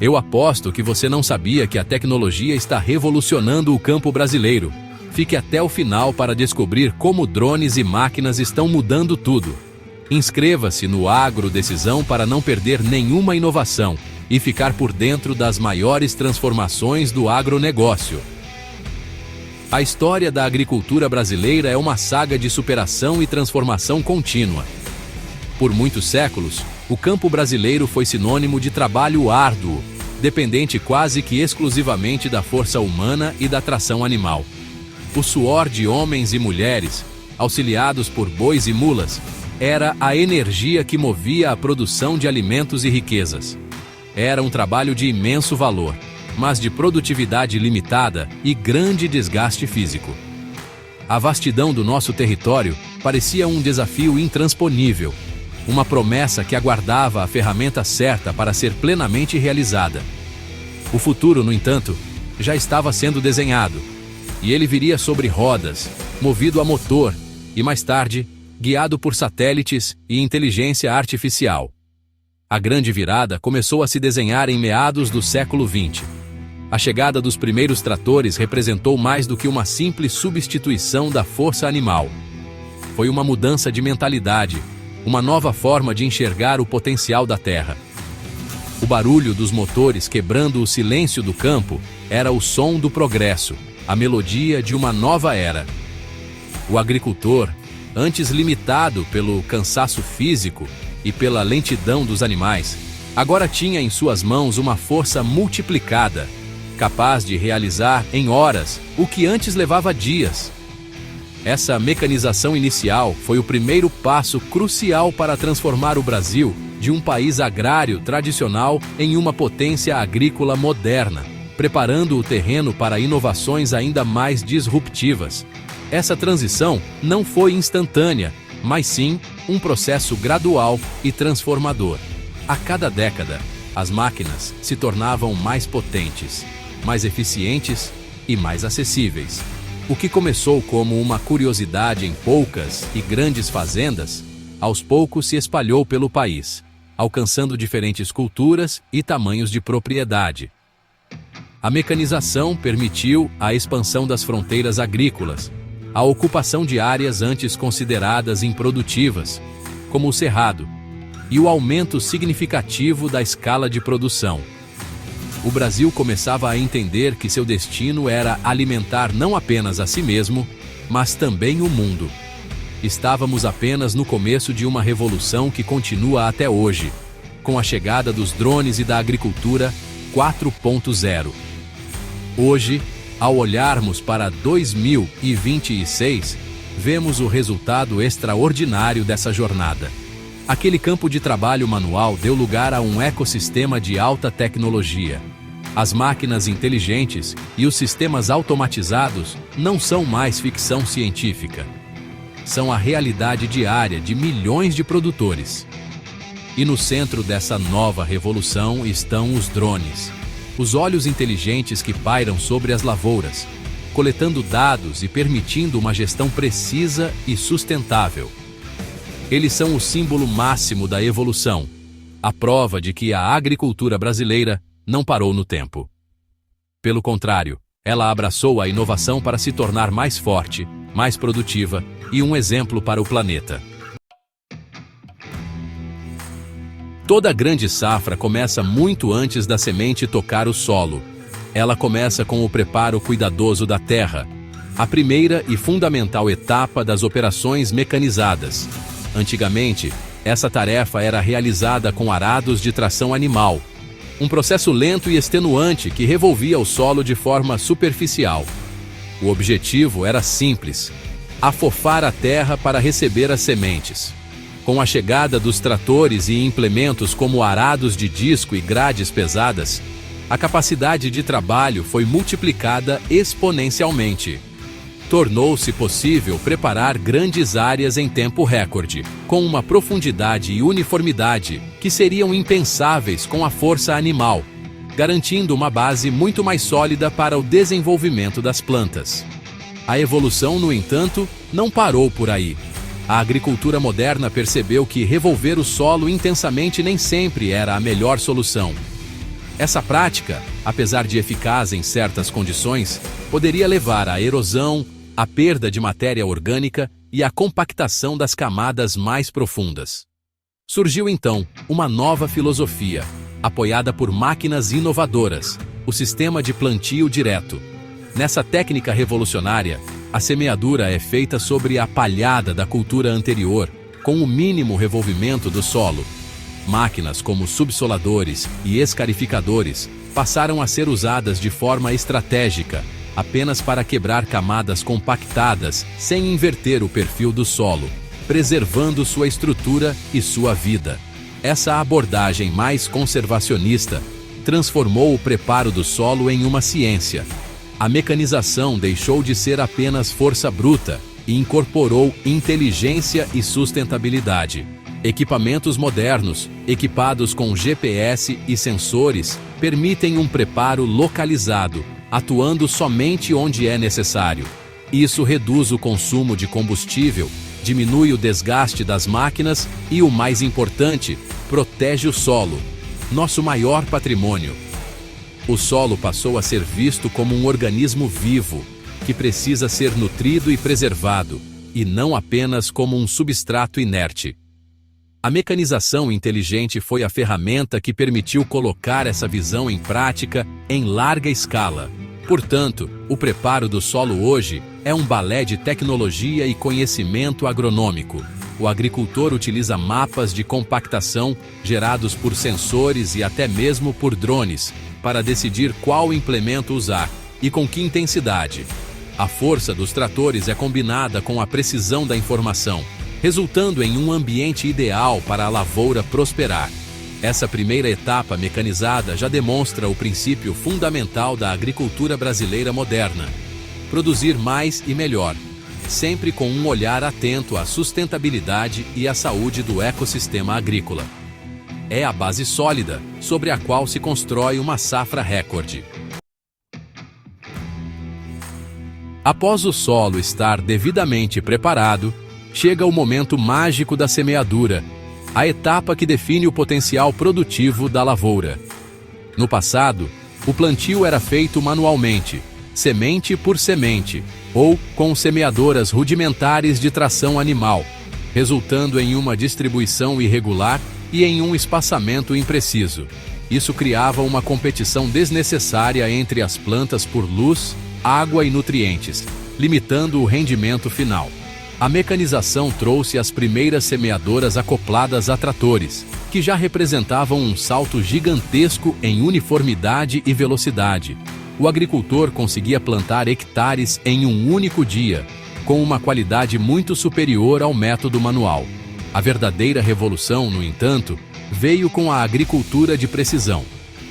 Eu aposto que você não sabia que a tecnologia está revolucionando o campo brasileiro. Fique até o final para descobrir como drones e máquinas estão mudando tudo. Inscreva-se no Agro Decisão para não perder nenhuma inovação e ficar por dentro das maiores transformações do agronegócio. A história da agricultura brasileira é uma saga de superação e transformação contínua. Por muitos séculos, o campo brasileiro foi sinônimo de trabalho árduo, dependente quase que exclusivamente da força humana e da tração animal. O suor de homens e mulheres, auxiliados por bois e mulas, era a energia que movia a produção de alimentos e riquezas. Era um trabalho de imenso valor, mas de produtividade limitada e grande desgaste físico. A vastidão do nosso território parecia um desafio intransponível, uma promessa que aguardava a ferramenta certa para ser plenamente realizada. O futuro, no entanto, já estava sendo desenhado, e ele viria sobre rodas, movido a motor, e mais tarde, guiado por satélites e inteligência artificial. A grande virada começou a se desenhar em meados do século XX. A chegada dos primeiros tratores representou mais do que uma simples substituição da força animal. Foi uma mudança de mentalidade, uma nova forma de enxergar o potencial da terra. O barulho dos motores quebrando o silêncio do campo era o som do progresso, a melodia de uma nova era. O agricultor, antes limitado pelo cansaço físico e pela lentidão dos animais, agora tinha em suas mãos uma força multiplicada, capaz de realizar em horas o que antes levava dias. Essa mecanização inicial foi o primeiro passo crucial para transformar o Brasil de um país agrário tradicional em uma potência agrícola moderna, preparando o terreno para inovações ainda mais disruptivas. Essa transição não foi instantânea, mas sim um processo gradual e transformador. A cada década, as máquinas se tornavam mais potentes, mais eficientes e mais acessíveis. O que começou como uma curiosidade em poucas e grandes fazendas, aos poucos se espalhou pelo país, alcançando diferentes culturas e tamanhos de propriedade. A mecanização permitiu a expansão das fronteiras agrícolas, a ocupação de áreas antes consideradas improdutivas, como o cerrado, e o aumento significativo da escala de produção. O Brasil começava a entender que seu destino era alimentar não apenas a si mesmo, mas também o mundo. Estávamos apenas no começo de uma revolução que continua até hoje, com a chegada dos drones e da agricultura 4.0. Hoje, ao olharmos para 2026, vemos o resultado extraordinário dessa jornada. Aquele campo de trabalho manual deu lugar a um ecossistema de alta tecnologia. As máquinas inteligentes e os sistemas automatizados não são mais ficção científica. São a realidade diária de milhões de produtores. E no centro dessa nova revolução estão os drones. Os olhos inteligentes que pairam sobre as lavouras, coletando dados e permitindo uma gestão precisa e sustentável. Eles são o símbolo máximo da evolução, a prova de que a agricultura brasileira não parou no tempo. Pelo contrário, ela abraçou a inovação para se tornar mais forte, mais produtiva e um exemplo para o planeta. Toda grande safra começa muito antes da semente tocar o solo. Ela começa com o preparo cuidadoso da terra, a primeira e fundamental etapa das operações mecanizadas. Antigamente, essa tarefa era realizada com arados de tração animal, um processo lento e extenuante que revolvia o solo de forma superficial. O objetivo era simples: afofar a terra para receber as sementes. Com a chegada dos tratores e implementos como arados de disco e grades pesadas, a capacidade de trabalho foi multiplicada exponencialmente. Tornou-se possível preparar grandes áreas em tempo recorde, com uma profundidade e uniformidade que seriam impensáveis com a força animal, garantindo uma base muito mais sólida para o desenvolvimento das plantas. A evolução, no entanto, não parou por aí. A agricultura moderna percebeu que revolver o solo intensamente nem sempre era a melhor solução. Essa prática, apesar de eficaz em certas condições, poderia levar à erosão, à perda de matéria orgânica e à compactação das camadas mais profundas. Surgiu então uma nova filosofia, apoiada por máquinas inovadoras, o sistema de plantio direto. Nessa técnica revolucionária, a semeadura é feita sobre a palhada da cultura anterior, com o mínimo revolvimento do solo. Máquinas como subsoladores e escarificadores passaram a ser usadas de forma estratégica, apenas para quebrar camadas compactadas sem inverter o perfil do solo, preservando sua estrutura e sua vida. Essa abordagem mais conservacionista transformou o preparo do solo em uma ciência. A mecanização deixou de ser apenas força bruta e incorporou inteligência e sustentabilidade. Equipamentos modernos, equipados com GPS e sensores, permitem um preparo localizado, atuando somente onde é necessário. Isso reduz o consumo de combustível, diminui o desgaste das máquinas e, o mais importante, protege o solo, nosso maior patrimônio. O solo passou a ser visto como um organismo vivo, que precisa ser nutrido e preservado, e não apenas como um substrato inerte. A mecanização inteligente foi a ferramenta que permitiu colocar essa visão em prática em larga escala. Portanto, o preparo do solo hoje é um balé de tecnologia e conhecimento agronômico. O agricultor utiliza mapas de compactação gerados por sensores e até mesmo por drones para decidir qual implemento usar e com que intensidade. A força dos tratores é combinada com a precisão da informação, resultando em um ambiente ideal para a lavoura prosperar. Essa primeira etapa mecanizada já demonstra o princípio fundamental da agricultura brasileira moderna: produzir mais e melhor, sempre com um olhar atento à sustentabilidade e à saúde do ecossistema agrícola. É a base sólida sobre a qual se constrói uma safra recorde. Após o solo estar devidamente preparado, chega o momento mágico da semeadura, a etapa que define o potencial produtivo da lavoura. No passado, o plantio era feito manualmente, semente por semente, ou com semeadoras rudimentares de tração animal, resultando em uma distribuição irregular e em um espaçamento impreciso. Isso criava uma competição desnecessária entre as plantas por luz, água e nutrientes, limitando o rendimento final. A mecanização trouxe as primeiras semeadoras acopladas a tratores, que já representavam um salto gigantesco em uniformidade e velocidade. O agricultor conseguia plantar hectares em um único dia, com uma qualidade muito superior ao método manual. A verdadeira revolução, no entanto, veio com a agricultura de precisão.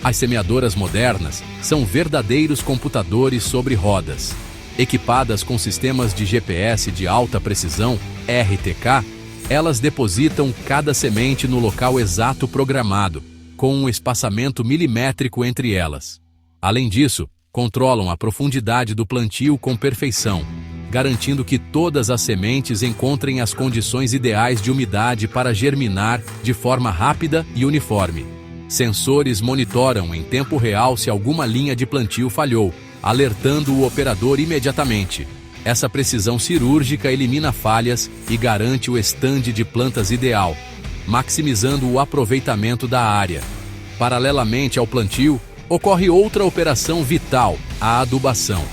As semeadoras modernas são verdadeiros computadores sobre rodas. Equipadas com sistemas de GPS de alta precisão, RTK, elas depositam cada semente no local exato programado, com um espaçamento milimétrico entre elas. Além disso, controlam a profundidade do plantio com perfeição, garantindo que todas as sementes encontrem as condições ideais de umidade para germinar de forma rápida e uniforme. Sensores monitoram em tempo real se alguma linha de plantio falhou, alertando o operador imediatamente. Essa precisão cirúrgica elimina falhas e garante o estande de plantas ideal, maximizando o aproveitamento da área. Paralelamente ao plantio, ocorre outra operação vital, a adubação.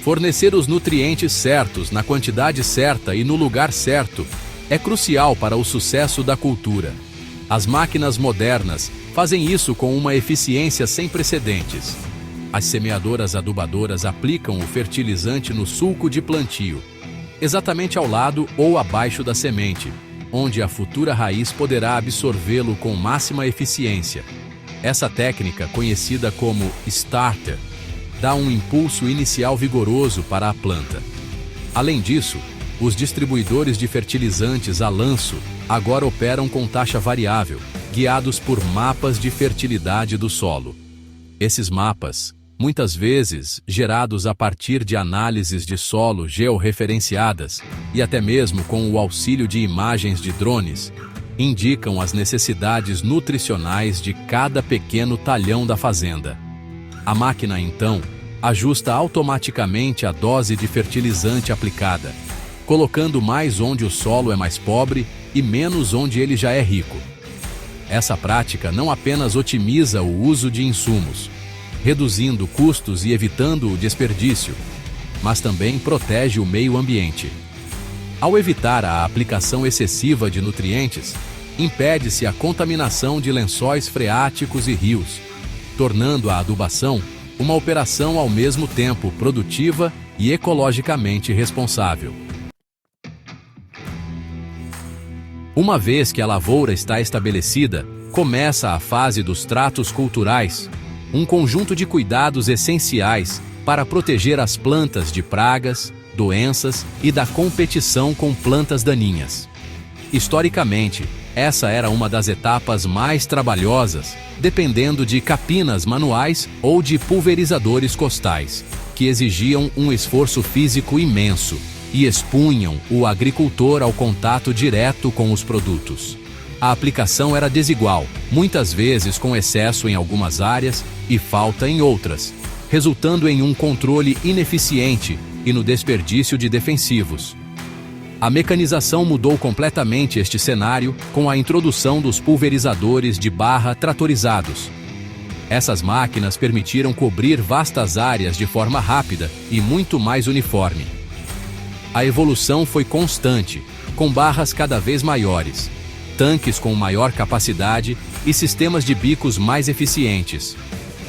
Fornecer os nutrientes certos, na quantidade certa e no lugar certo, é crucial para o sucesso da cultura. As máquinas modernas fazem isso com uma eficiência sem precedentes. As semeadoras adubadoras aplicam o fertilizante no sulco de plantio, exatamente ao lado ou abaixo da semente, onde a futura raiz poderá absorvê-lo com máxima eficiência. Essa técnica, conhecida como starter, dá um impulso inicial vigoroso para a planta. Além disso, os distribuidores de fertilizantes a lanço agora operam com taxa variável, guiados por mapas de fertilidade do solo. Esses mapas, muitas vezes gerados a partir de análises de solo georreferenciadas e até mesmo com o auxílio de imagens de drones, indicam as necessidades nutricionais de cada pequeno talhão da fazenda. A máquina, então, ajusta automaticamente a dose de fertilizante aplicada, colocando mais onde o solo é mais pobre e menos onde ele já é rico. Essa prática não apenas otimiza o uso de insumos, reduzindo custos e evitando o desperdício, mas também protege o meio ambiente. Ao evitar a aplicação excessiva de nutrientes, impede-se a contaminação de lençóis freáticos e rios, tornando a adubação uma operação ao mesmo tempo produtiva e ecologicamente responsável. Uma vez que a lavoura está estabelecida, começa a fase dos tratos culturais, um conjunto de cuidados essenciais para proteger as plantas de pragas, doenças e da competição com plantas daninhas. Historicamente, essa era uma das etapas mais trabalhosas, dependendo de capinas manuais ou de pulverizadores costais, que exigiam um esforço físico imenso e expunham o agricultor ao contato direto com os produtos. A aplicação era desigual, muitas vezes com excesso em algumas áreas e falta em outras, resultando em um controle ineficiente e no desperdício de defensivos. A mecanização mudou completamente este cenário com a introdução dos pulverizadores de barra tratorizados. Essas máquinas permitiram cobrir vastas áreas de forma rápida e muito mais uniforme. A evolução foi constante, com barras cada vez maiores, tanques com maior capacidade e sistemas de bicos mais eficientes.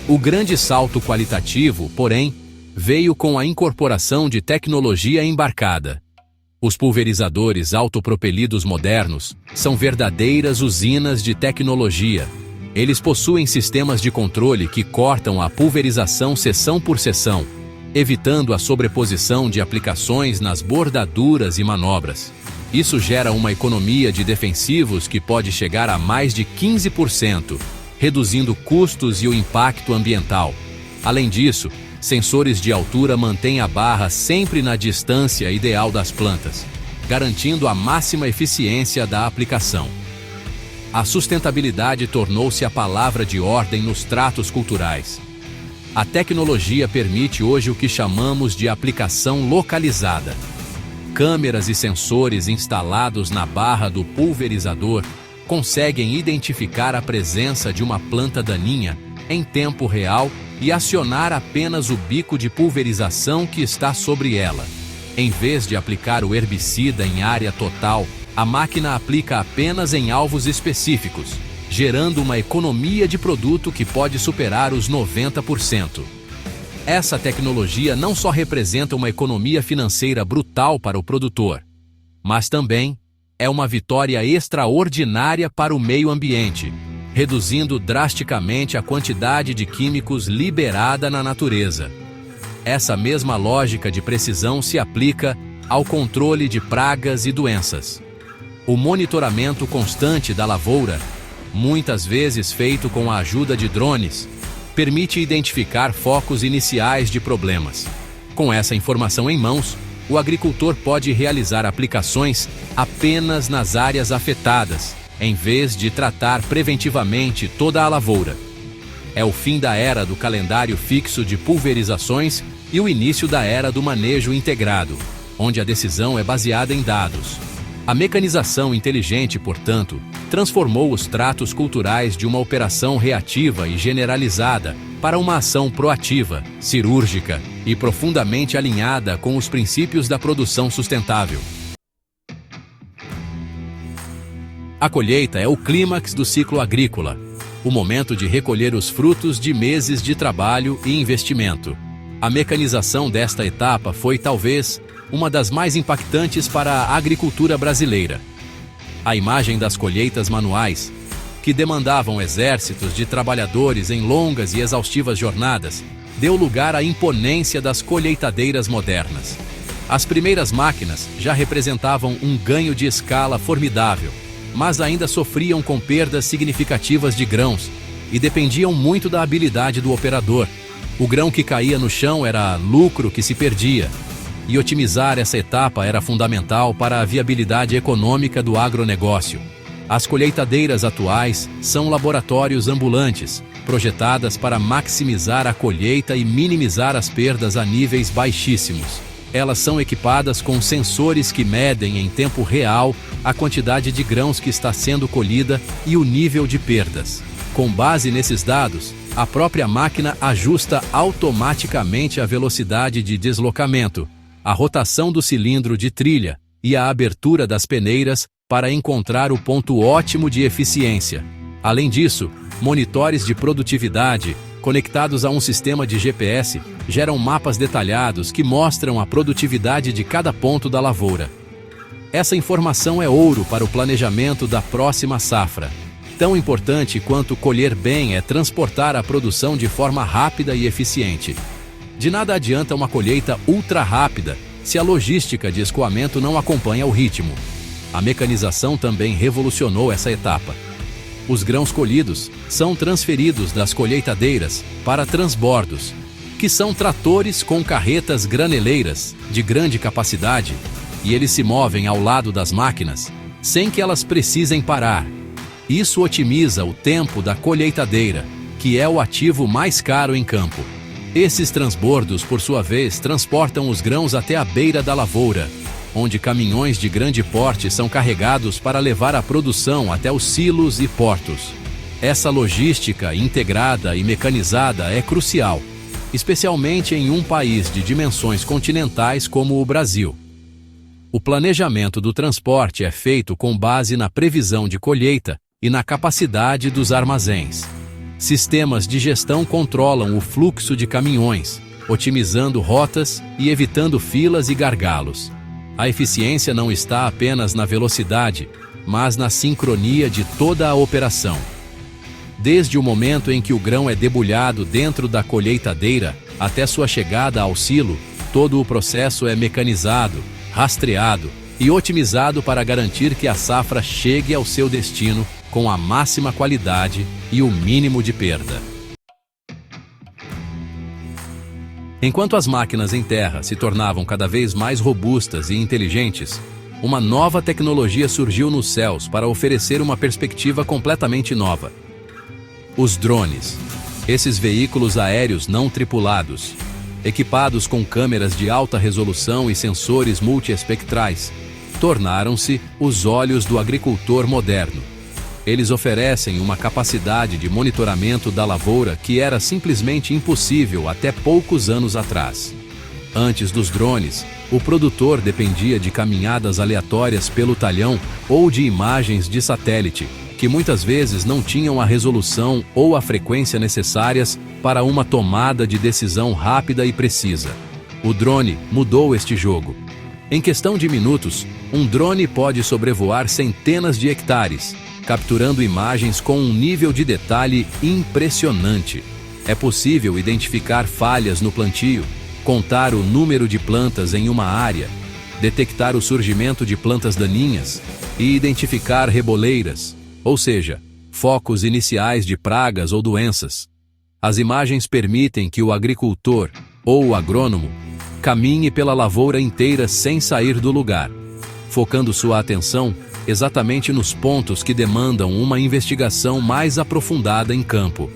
O grande salto qualitativo, porém, veio com a incorporação de tecnologia embarcada. Os pulverizadores autopropelidos modernos são verdadeiras usinas de tecnologia. Eles possuem sistemas de controle que cortam a pulverização seção por seção, evitando a sobreposição de aplicações nas bordaduras e manobras. Isso gera uma economia de defensivos que pode chegar a mais de 15%, reduzindo custos e o impacto ambiental. Além disso, sensores de altura mantêm a barra sempre na distância ideal das plantas, garantindo a máxima eficiência da aplicação. A sustentabilidade tornou-se a palavra de ordem nos tratos culturais. A tecnologia permite hoje o que chamamos de aplicação localizada. Câmeras e sensores instalados na barra do pulverizador conseguem identificar a presença de uma planta daninha em tempo real e acionar apenas o bico de pulverização que está sobre ela. Em vez de aplicar o herbicida em área total, a máquina aplica apenas em alvos específicos, gerando uma economia de produto que pode superar os 90%. Essa tecnologia não só representa uma economia financeira brutal para o produtor, mas também é uma vitória extraordinária para o meio ambiente, reduzindo drasticamente a quantidade de químicos liberada na natureza. Essa mesma lógica de precisão se aplica ao controle de pragas e doenças. O monitoramento constante da lavoura, muitas vezes feito com a ajuda de drones, permite identificar focos iniciais de problemas. Com essa informação em mãos, o agricultor pode realizar aplicações apenas nas áreas afetadas, em vez de tratar preventivamente toda a lavoura. É o fim da era do calendário fixo de pulverizações e o início da era do manejo integrado, onde a decisão é baseada em dados. A mecanização inteligente, portanto, transformou os tratos culturais de uma operação reativa e generalizada para uma ação proativa, cirúrgica e profundamente alinhada com os princípios da produção sustentável. A colheita é o clímax do ciclo agrícola, o momento de recolher os frutos de meses de trabalho e investimento. A mecanização desta etapa foi, talvez, uma das mais impactantes para a agricultura brasileira. A imagem das colheitas manuais, que demandavam exércitos de trabalhadores em longas e exaustivas jornadas, deu lugar à imponência das colheitadeiras modernas. As primeiras máquinas já representavam um ganho de escala formidável, mas ainda sofriam com perdas significativas de grãos e dependiam muito da habilidade do operador. O grão que caía no chão era lucro que se perdia, e otimizar essa etapa era fundamental para a viabilidade econômica do agronegócio. As colheitadeiras atuais são laboratórios ambulantes, projetadas para maximizar a colheita e minimizar as perdas a níveis baixíssimos. Elas são equipadas com sensores que medem em tempo real a quantidade de grãos que está sendo colhida e o nível de perdas. Com base nesses dados, a própria máquina ajusta automaticamente a velocidade de deslocamento, a rotação do cilindro de trilha e a abertura das peneiras para encontrar o ponto ótimo de eficiência. Além disso, monitores de produtividade, conectados a um sistema de GPS, geram mapas detalhados que mostram a produtividade de cada ponto da lavoura. Essa informação é ouro para o planejamento da próxima safra. Tão importante quanto colher bem é transportar a produção de forma rápida e eficiente. De nada adianta uma colheita ultra rápida se a logística de escoamento não acompanha o ritmo. A mecanização também revolucionou essa etapa. Os grãos colhidos são transferidos das colheitadeiras para transbordos, que são tratores com carretas graneleiras de grande capacidade, e eles se movem ao lado das máquinas, sem que elas precisem parar. Isso otimiza o tempo da colheitadeira, que é o ativo mais caro em campo. Esses transbordos, por sua vez, transportam os grãos até a beira da lavoura, onde caminhões de grande porte são carregados para levar a produção até os silos e portos. Essa logística integrada e mecanizada é crucial, especialmente em um país de dimensões continentais como o Brasil. O planejamento do transporte é feito com base na previsão de colheita e na capacidade dos armazéns. Sistemas de gestão controlam o fluxo de caminhões, otimizando rotas e evitando filas e gargalos. A eficiência não está apenas na velocidade, mas na sincronia de toda a operação. Desde o momento em que o grão é debulhado dentro da colheitadeira até sua chegada ao silo, todo o processo é mecanizado, rastreado e otimizado para garantir que a safra chegue ao seu destino com a máxima qualidade e o mínimo de perda. Enquanto as máquinas em terra se tornavam cada vez mais robustas e inteligentes, uma nova tecnologia surgiu nos céus para oferecer uma perspectiva completamente nova. Os drones. Esses veículos aéreos não tripulados, equipados com câmeras de alta resolução e sensores multiespectrais, tornaram-se os olhos do agricultor moderno. Eles oferecem uma capacidade de monitoramento da lavoura que era simplesmente impossível até poucos anos atrás. Antes dos drones, o produtor dependia de caminhadas aleatórias pelo talhão ou de imagens de satélite, que muitas vezes não tinham a resolução ou a frequência necessárias para uma tomada de decisão rápida e precisa. O drone mudou este jogo. Em questão de minutos, um drone pode sobrevoar centenas de hectares, capturando imagens com um nível de detalhe impressionante. É possível identificar falhas no plantio, contar o número de plantas em uma área, detectar o surgimento de plantas daninhas e identificar reboleiras, ou seja, focos iniciais de pragas ou doenças. As imagens permitem que o agricultor, ou o agrônomo, caminhe pela lavoura inteira sem sair do lugar, focando sua atenção exatamente nos pontos que demandam uma investigação mais aprofundada em campo.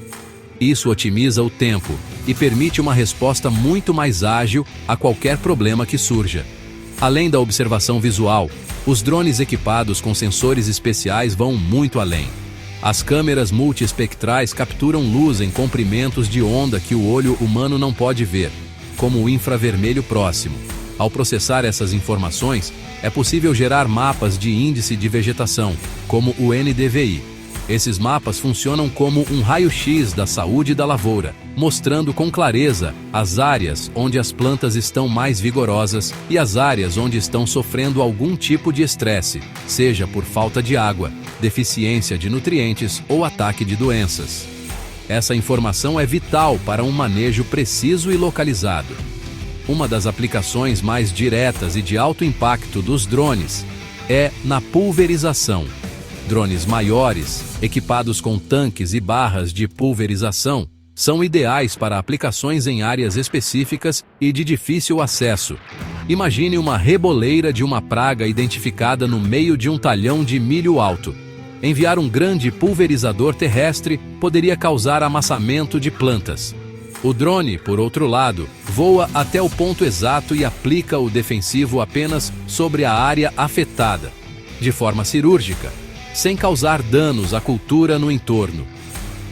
Isso otimiza o tempo e permite uma resposta muito mais ágil a qualquer problema que surja. Além da observação visual, os drones equipados com sensores especiais vão muito além. As câmeras multiespectrais capturam luz em comprimentos de onda que o olho humano não pode ver, como o infravermelho próximo. Ao processar essas informações, é possível gerar mapas de índice de vegetação, como o NDVI. Esses mapas funcionam como um raio-x da saúde da lavoura, mostrando com clareza as áreas onde as plantas estão mais vigorosas e as áreas onde estão sofrendo algum tipo de estresse, seja por falta de água, deficiência de nutrientes ou ataque de doenças. Essa informação é vital para um manejo preciso e localizado. Uma das aplicações mais diretas e de alto impacto dos drones é na pulverização. Drones maiores, equipados com tanques e barras de pulverização, são ideais para aplicações em áreas específicas e de difícil acesso. Imagine uma reboleira de uma praga identificada no meio de um talhão de milho alto. Enviar um grande pulverizador terrestre poderia causar amassamento de plantas. O drone, por outro lado, voa até o ponto exato e aplica o defensivo apenas sobre a área afetada, de forma cirúrgica, sem causar danos à cultura no entorno.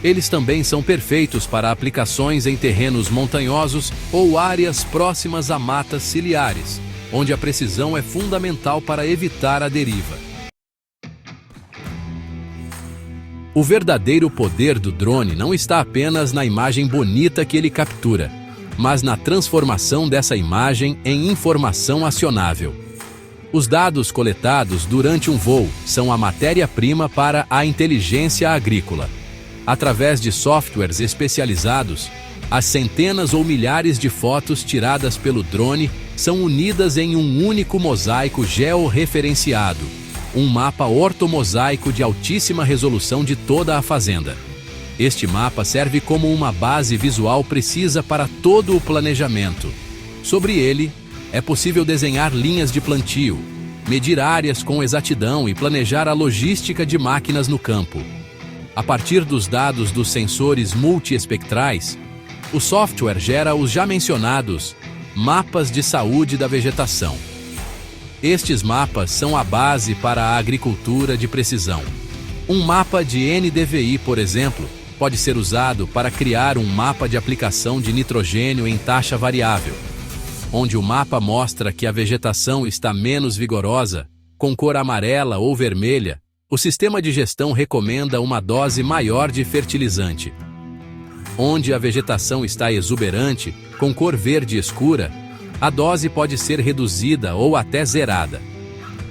Eles também são perfeitos para aplicações em terrenos montanhosos ou áreas próximas a matas ciliares, onde a precisão é fundamental para evitar a deriva. O verdadeiro poder do drone não está apenas na imagem bonita que ele captura, mas na transformação dessa imagem em informação acionável. Os dados coletados durante um voo são a matéria-prima para a inteligência agrícola. Através de softwares especializados, as centenas ou milhares de fotos tiradas pelo drone são unidas em um único mosaico georreferenciado, um mapa ortomosaico de altíssima resolução de toda a fazenda. Este mapa serve como uma base visual precisa para todo o planejamento. Sobre ele, é possível desenhar linhas de plantio, medir áreas com exatidão e planejar a logística de máquinas no campo. A partir dos dados dos sensores multiespectrais, o software gera os já mencionados mapas de saúde da vegetação. Estes mapas são a base para a agricultura de precisão. Um mapa de NDVI, por exemplo, pode ser usado para criar um mapa de aplicação de nitrogênio em taxa variável, onde o mapa mostra que a vegetação está menos vigorosa, com cor amarela ou vermelha. O sistema de gestão recomenda uma dose maior de fertilizante. Onde a vegetação está exuberante, com cor verde escura, a dose pode ser reduzida ou até zerada.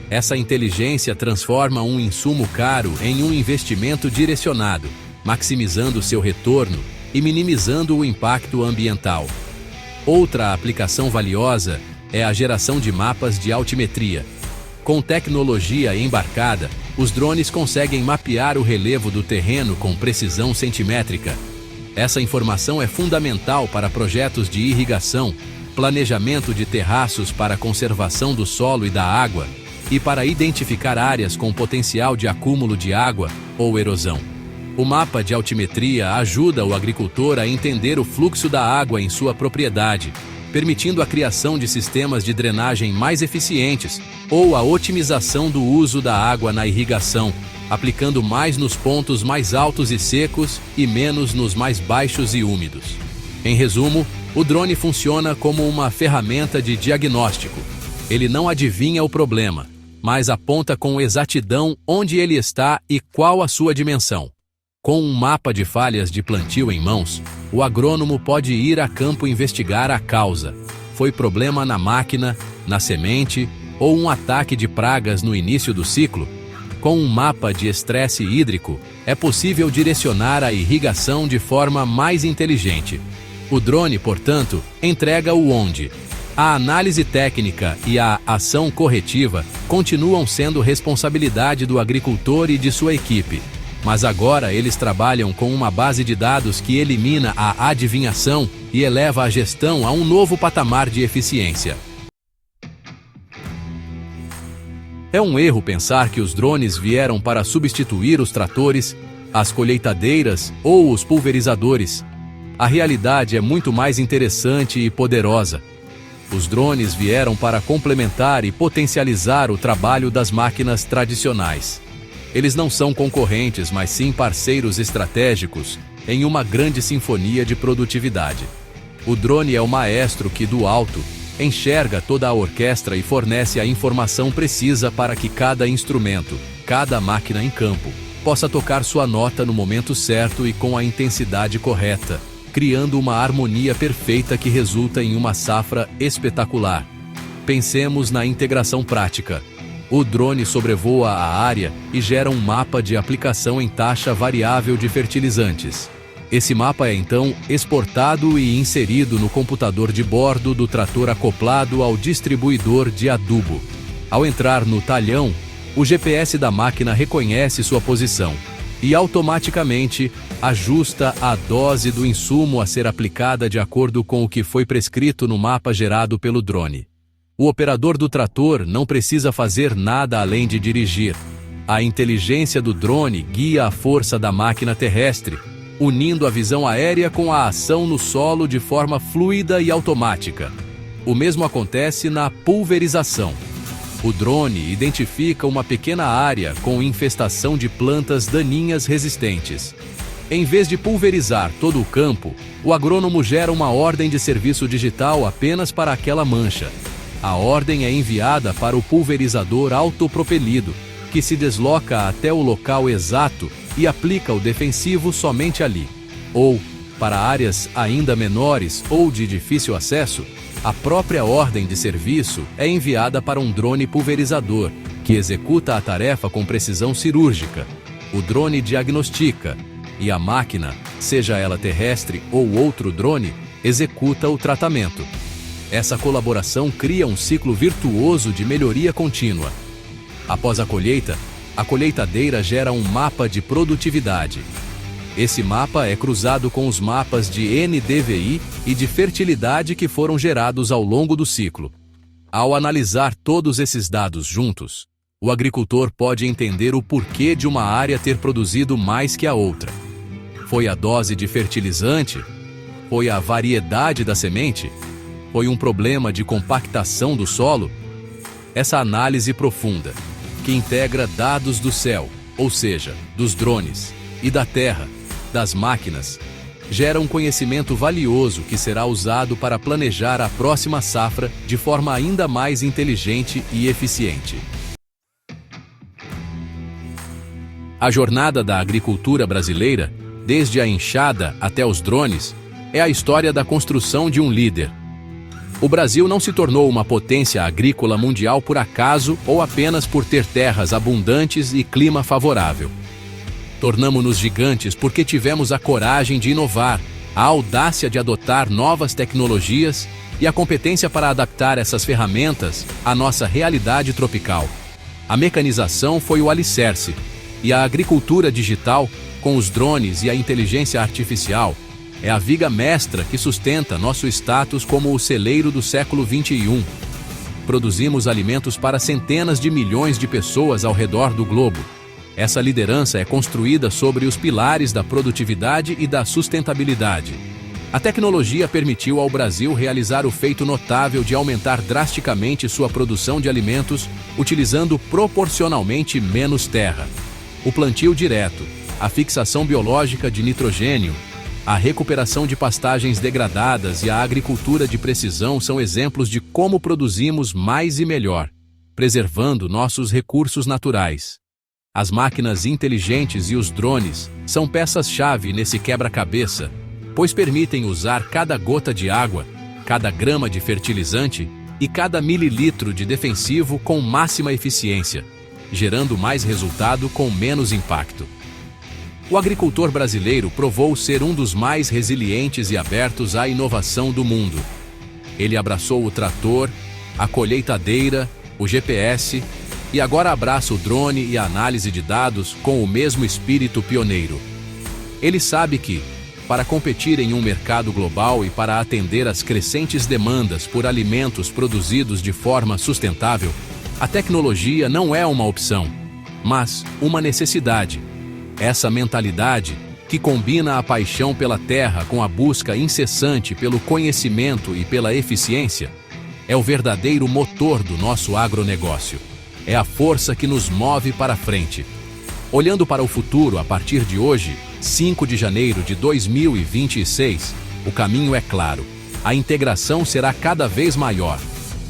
Essa inteligência transforma um insumo caro em um investimento direcionado, maximizando seu retorno e minimizando o impacto ambiental. Outra aplicação valiosa é a geração de mapas de altimetria. Com tecnologia embarcada, os drones conseguem mapear o relevo do terreno com precisão centimétrica. Essa informação é fundamental para projetos de irrigação, planejamento de terraços para conservação do solo e da água, e para identificar áreas com potencial de acúmulo de água ou erosão. O mapa de altimetria ajuda o agricultor a entender o fluxo da água em sua propriedade, permitindo a criação de sistemas de drenagem mais eficientes ou a otimização do uso da água na irrigação, aplicando mais nos pontos mais altos e secos e menos nos mais baixos e úmidos. Em resumo, o drone funciona como uma ferramenta de diagnóstico. Ele não adivinha o problema, mas aponta com exatidão onde ele está e qual a sua dimensão. Com um mapa de falhas de plantio em mãos, o agrônomo pode ir a campo investigar a causa. Foi problema na máquina, na semente ou um ataque de pragas no início do ciclo? Com um mapa de estresse hídrico, é possível direcionar a irrigação de forma mais inteligente. O drone, portanto, entrega o onde. A análise técnica e a ação corretiva continuam sendo responsabilidade do agricultor e de sua equipe. Mas agora eles trabalham com uma base de dados que elimina a adivinhação e eleva a gestão a um novo patamar de eficiência. É um erro pensar que os drones vieram para substituir os tratores, as colheitadeiras ou os pulverizadores. A realidade é muito mais interessante e poderosa. Os drones vieram para complementar e potencializar o trabalho das máquinas tradicionais. Eles não são concorrentes, mas sim parceiros estratégicos em uma grande sinfonia de produtividade. O drone é o maestro que, do alto, enxerga toda a orquestra e fornece a informação precisa para que cada instrumento, cada máquina em campo, possa tocar sua nota no momento certo e com a intensidade correta, criando uma harmonia perfeita que resulta em uma safra espetacular. Pensemos na integração prática. O drone sobrevoa a área e gera um mapa de aplicação em taxa variável de fertilizantes. Esse mapa é então exportado e inserido no computador de bordo do trator acoplado ao distribuidor de adubo. Ao entrar no talhão, o GPS da máquina reconhece sua posição e automaticamente ajusta a dose do insumo a ser aplicada de acordo com o que foi prescrito no mapa gerado pelo drone. O operador do trator não precisa fazer nada além de dirigir. A inteligência do drone guia a força da máquina terrestre, unindo a visão aérea com a ação no solo de forma fluida e automática. O mesmo acontece na pulverização. O drone identifica uma pequena área com infestação de plantas daninhas resistentes. Em vez de pulverizar todo o campo, o agrônomo gera uma ordem de serviço digital apenas para aquela mancha. A ordem é enviada para o pulverizador autopropelido, que se desloca até o local exato e aplica o defensivo somente ali. Ou, para áreas ainda menores ou de difícil acesso, a própria ordem de serviço é enviada para um drone pulverizador, que executa a tarefa com precisão cirúrgica. O drone diagnostica, e a máquina, seja ela terrestre ou outro drone, executa o tratamento. Essa colaboração cria um ciclo virtuoso de melhoria contínua. Após a colheitadeira gera um mapa de produtividade. Esse mapa é cruzado com os mapas de NDVI e de fertilidade que foram gerados ao longo do ciclo. Ao analisar todos esses dados juntos, o agricultor pode entender o porquê de uma área ter produzido mais que a outra. Foi a dose de fertilizante? Foi a variedade da semente? Foi um problema de compactação do solo? Essa análise profunda, que integra dados do céu, ou seja, dos drones, e da terra, das máquinas, gera um conhecimento valioso que será usado para planejar a próxima safra de forma ainda mais inteligente e eficiente. A jornada da agricultura brasileira, desde a enxada até os drones, é a história da construção de um líder. O Brasil não se tornou uma potência agrícola mundial por acaso ou apenas por ter terras abundantes e clima favorável. Tornamo-nos gigantes porque tivemos a coragem de inovar, a audácia de adotar novas tecnologias e a competência para adaptar essas ferramentas à nossa realidade tropical. A mecanização foi o alicerce, e a agricultura digital, com os drones e a inteligência artificial, é a viga mestra que sustenta nosso status como o celeiro do século XXI. Produzimos alimentos para centenas de milhões de pessoas ao redor do globo. Essa liderança é construída sobre os pilares da produtividade e da sustentabilidade. A tecnologia permitiu ao Brasil realizar o feito notável de aumentar drasticamente sua produção de alimentos, utilizando proporcionalmente menos terra. O plantio direto, a fixação biológica de nitrogênio, a recuperação de pastagens degradadas e a agricultura de precisão são exemplos de como produzimos mais e melhor, preservando nossos recursos naturais. As máquinas inteligentes e os drones são peças-chave nesse quebra-cabeça, pois permitem usar cada gota de água, cada grama de fertilizante e cada mililitro de defensivo com máxima eficiência, gerando mais resultado com menos impacto. O agricultor brasileiro provou ser um dos mais resilientes e abertos à inovação do mundo. Ele abraçou o trator, a colheitadeira, o GPS e agora abraça o drone e a análise de dados com o mesmo espírito pioneiro. Ele sabe que, para competir em um mercado global e para atender às crescentes demandas por alimentos produzidos de forma sustentável, a tecnologia não é uma opção, mas uma necessidade. Essa mentalidade, que combina a paixão pela terra com a busca incessante pelo conhecimento e pela eficiência, é o verdadeiro motor do nosso agronegócio. É a força que nos move para frente. Olhando para o futuro a partir de hoje, 5 de janeiro de 2026, o caminho é claro. A integração será cada vez maior.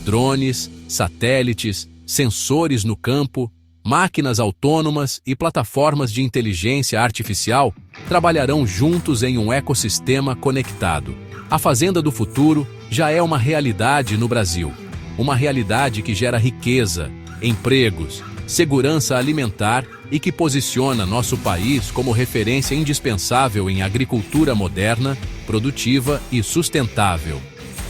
Drones, satélites, sensores no campo, máquinas autônomas e plataformas de inteligência artificial trabalharão juntos em um ecossistema conectado. A fazenda do futuro já é uma realidade no Brasil. Uma realidade que gera riqueza, empregos, segurança alimentar e que posiciona nosso país como referência indispensável em agricultura moderna, produtiva e sustentável.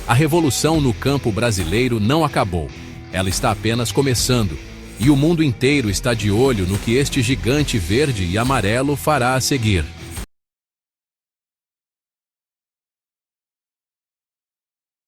A revolução no campo brasileiro não acabou. Ela está apenas começando, e o mundo inteiro está de olho no que este gigante verde e amarelo fará a seguir.